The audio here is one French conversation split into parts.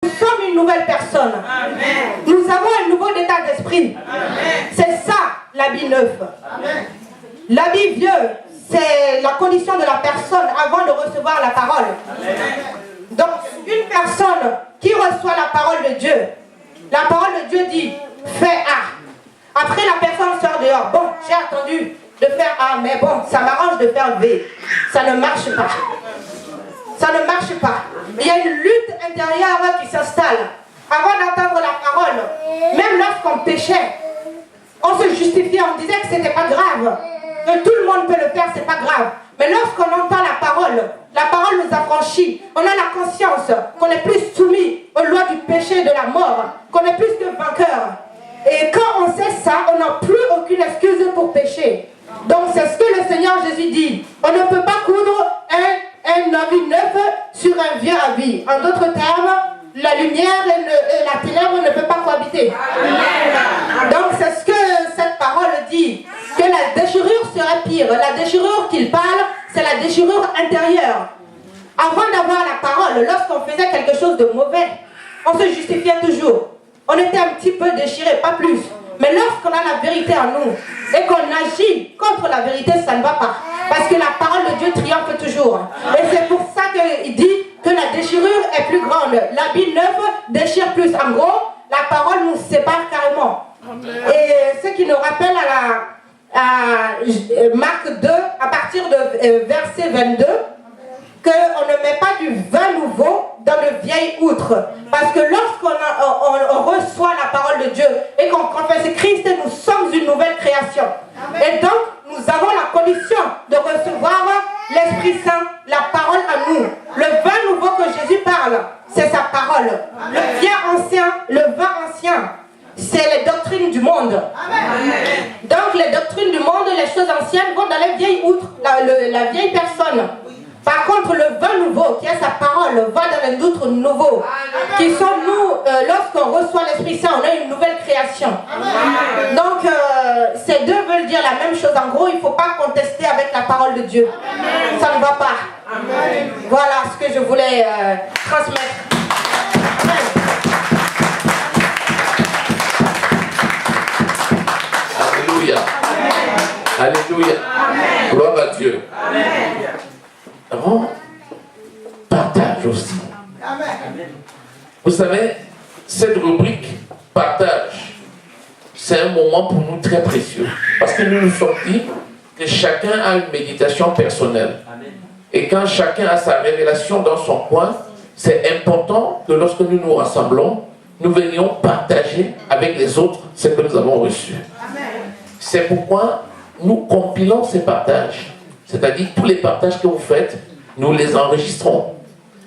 Nous sommes une nouvelle personne. Amen. Nous avons un nouveau état d'esprit. C'est ça l'habit neuf. Amen. L'habit vieux, c'est la condition de la personne avant de recevoir la parole. Amen. Donc, une personne qui reçoit la parole de Dieu, la parole de Dieu dit, fais A. Après, la personne sort dehors. Bon, j'ai attendu de faire A, mais bon, ça m'arrange de faire B. Ça ne marche pas. Ça ne marche pas. Il y a une lutte intérieure qui s'installe. Avant d'entendre la parole, même lorsqu'on péchait, on se justifiait, on disait que ce n'était pas grave. Que tout le monde peut le faire, c'est pas grave. Mais lorsqu'on entend la parole nous affranchit. On a la conscience qu'on est plus soumis aux lois du péché et de la mort, qu'on est plus que vainqueur. Et quand on sait ça, on n'a plus aucune excuse pour pécher. Donc c'est ce que le Seigneur Jésus dit. On ne peut pas coudre un habit neuf sur un vieux habit. En d'autres termes, la lumière et la ténèbre ne peuvent pas cohabiter. Donc c'est ce que cette parole dit. Que la déchirure serait pire. La déchirure qu'il parle, c'est la déchirure intérieure. Avant d'avoir la parole, lorsqu'on faisait quelque chose de mauvais, on se justifiait toujours. On était un petit peu déchiré, pas plus. Mais lorsqu'on a la vérité en nous et qu'on agit contre la vérité, ça ne va pas. Parce que la parole de Dieu triomphe toujours. Et c'est pour ça qu'il dit que la déchirure est plus grande. L'habit neuf déchire plus. En gros, la parole nous sépare carrément. Et ce qui nous rappelle à Marc 2, à partir de verset 22, qu'on ne met pas du vin nouveau dans le vieil outre. Parce que lorsqu'on reçoit la parole de Dieu et qu'on confesse Christ, nous sommes une nouvelle création. Amen. Et donc, nous avons la condition de recevoir l'Esprit Saint, la parole à nous. Le vin nouveau que Jésus parle, c'est sa parole. Amen. Le vin ancien, c'est les doctrines du monde. Amen. Donc, les doctrines du monde, les choses anciennes vont dans les vieilles outres, la vieille personne. Par contre, le vin nouveau, qui est sa parole, va dans les outres nouveaux, qui sont nous, lorsqu'on reçoit l'Esprit Saint, on a une nouvelle création. Amen. Donc, ces deux veulent dire la même chose. En gros, il ne faut pas contester avec la parole de Dieu. Amen. Ça ne va pas. Amen. Voilà ce que je voulais transmettre. Amen. Alléluia. Amen. Alléluia. Amen. Gloire à Dieu. Amen. Partage aussi. Amen. Vous savez, cette rubrique partage, c'est un moment pour nous très précieux. Parce que nous nous sommes dit que chacun a une méditation personnelle. Amen. Et quand chacun a sa révélation dans son coin, c'est important que lorsque nous nous rassemblons, nous venions partager avec les autres ce que nous avons reçu. Amen. C'est pourquoi nous compilons ces partages. C'est-à-dire tous les partages que vous faites, nous les enregistrons.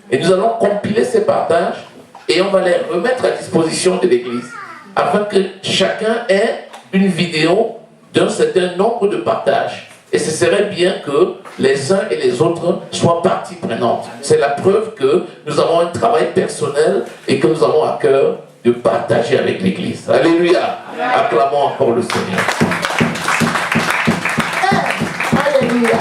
Et nous allons compiler ces partages et on va les remettre à disposition de l'Église afin que chacun ait une vidéo d'un certain nombre de partages. Et ce serait bien que les uns et les autres soient partie prenante. C'est la preuve que nous avons un travail personnel et que nous avons à cœur de partager avec l'Église. Alléluia. Acclamons encore le Seigneur. Alléluia.